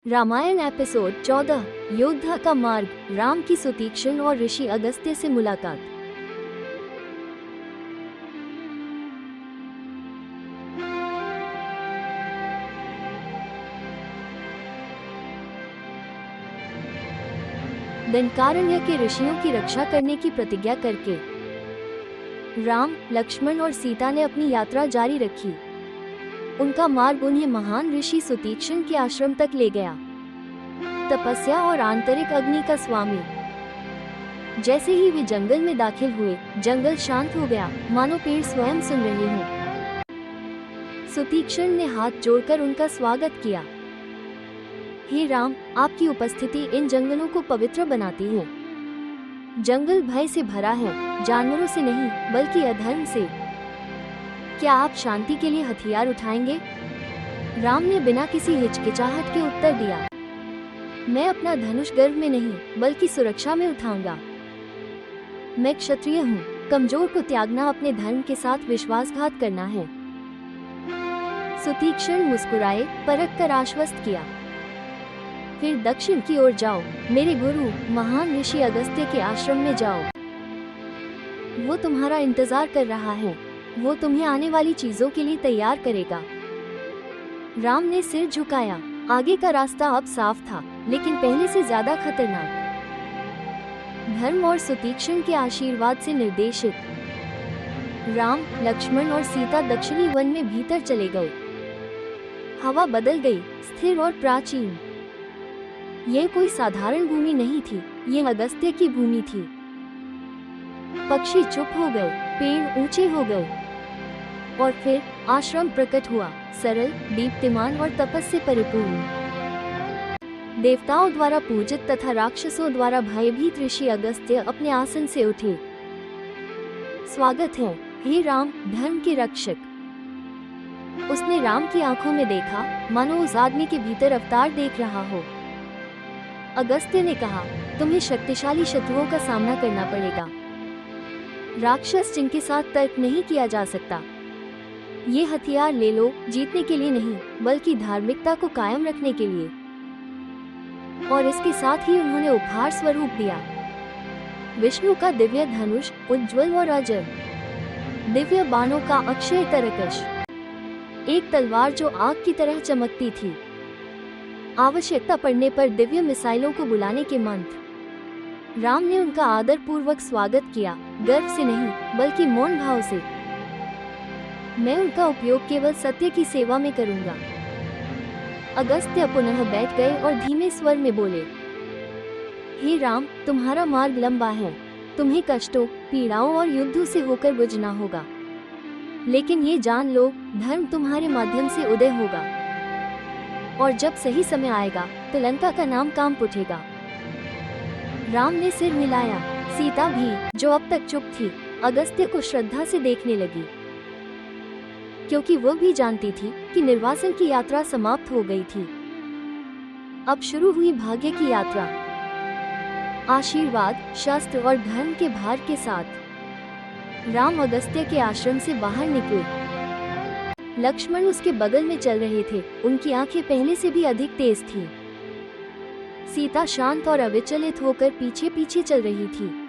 Ramayan episode 14 योद्धा का मार्ग, राम की सुतीक्षण और ऋषि अगस्त्य से मुलाकात। दंडकारण्य के ऋषियों की रक्षा करने की प्रतिज्ञा करके राम, लक्ष्मण और सीता ने अपनी यात्रा जारी रखी। उनका मार्ग उन्हें महान ऋषि सुतीक्षण के आश्रम तक ले गया। तपस्या और आंतरिक अग्नि का स्वामी। जैसे ही वे जंगल में दाखिल हुए, जंगल शांत हो गया, मानो पेड़ स्वयं सुन रहे हों। सुतीक्षण ने हाथ जोड़कर उनका स्वागत किया। हे राम, आपकी उपस्थिति इन जंगलों को पवित्र बनाती है। जंगल भय से भरा है, जानवरों से नहीं बल्कि अधर्म से। क्या आप शांति के लिए हथियार उठाएंगे? राम ने बिना किसी हिचकिचाहट के उत्तर दिया। मैं अपना धनुष गर्व में नहीं बल्कि सुरक्षा में उठाऊंगा। मैं क्षत्रिय हूँ, कमजोर को त्यागना अपने धर्म के साथ विश्वासघात करना है। सुतीक्षण मुस्कुराए, परख कर आश्वस्त किया। फिर दक्षिण की ओर जाओ, मेरे गुरु महान ऋषि अगस्त्य के आश्रम में जाओ। वो तुम्हारा इंतजार कर रहा है। वो तुम्हें आने वाली चीजों के लिए तैयार करेगा। राम ने सिर झुकाया। आगे का रास्ता अब साफ था, लेकिन पहले से ज्यादा खतरनाक। धर्म और सुतीक्षण के आशीर्वाद से निर्देशित राम, लक्ष्मण और सीता दक्षिणी वन में भीतर चले गए। हवा बदल गई, स्थिर और प्राचीन। यह कोई साधारण भूमि नहीं थी, यह अगस्त्य की भूमि थी। पक्षी चुप हो गए, पेड़ ऊंचे हो गए, और फिर आश्रम प्रकट हुआ, सरल, दीप्तिमान और तपस से परिपूर्ण। देवताओं द्वारा पूजित तथा राक्षसों द्वारा भयभीत ऋषि अगस्त्य अपने आसन से उठे। स्वागत है, हे राम, धर्म के रक्षक। उसने राम की आंखों में देखा, मानो उस आदमी के भीतर अवतार देख रहा हो। अगस्त्य ने कहा, तुम्हें शक्तिशाली शत्रुओं का सामना करना पड़ेगा। राक्षस जिनके साथ तर्क नहीं किया जा सकता। ये हथियार ले लो, जीतने के लिए नहीं बल्कि धार्मिकता को कायम रखने के लिए। और इसके साथ ही उन्होंने उपहार स्वरूप दिया विष्णु का दिव्य धनुष, उज्ज्वल और अजर। दिव्य बाणों का अक्षय तरकश। एक तलवार जो आग की तरह चमकती थी। आवश्यकता पड़ने पर दिव्य मिसाइलों को बुलाने के मंत्र। राम ने उनका आदर पूर्वक स्वागत किया, गर्व से नहीं बल्कि मौन भाव से। मैं उनका उपयोग केवल सत्य की सेवा में करूंगा। अगस्त्य पुनः बैठ गए और धीमे स्वर में बोले, हे राम, तुम्हारा मार्ग लंबा है। तुम्हें कष्टों, पीड़ाओं और युद्धों से होकर गुजरना होगा। लेकिन ये जान लो, धर्म तुम्हारे माध्यम से उदय होगा। और जब सही समय आएगा तो लंका का नाम काम उठेगा। राम ने सिर हिलाया। सीता भी, जो अब तक चुप थी, अगस्त्य को श्रद्धा से देखने लगी, क्योंकि वो भी जानती थी कि निर्वासन की यात्रा समाप्त हो गई थी। अब शुरू हुई भाग्य की यात्रा। आशीर्वाद, शस्त्र और धर्म के भार के साथ राम अगस्त्य के आश्रम से बाहर निकले। लक्ष्मण उसके बगल में चल रहे थे, उनकी आंखें पहले से भी अधिक तेज थीं। सीता शांत और अविचलित होकर पीछे पीछे चल रही थी।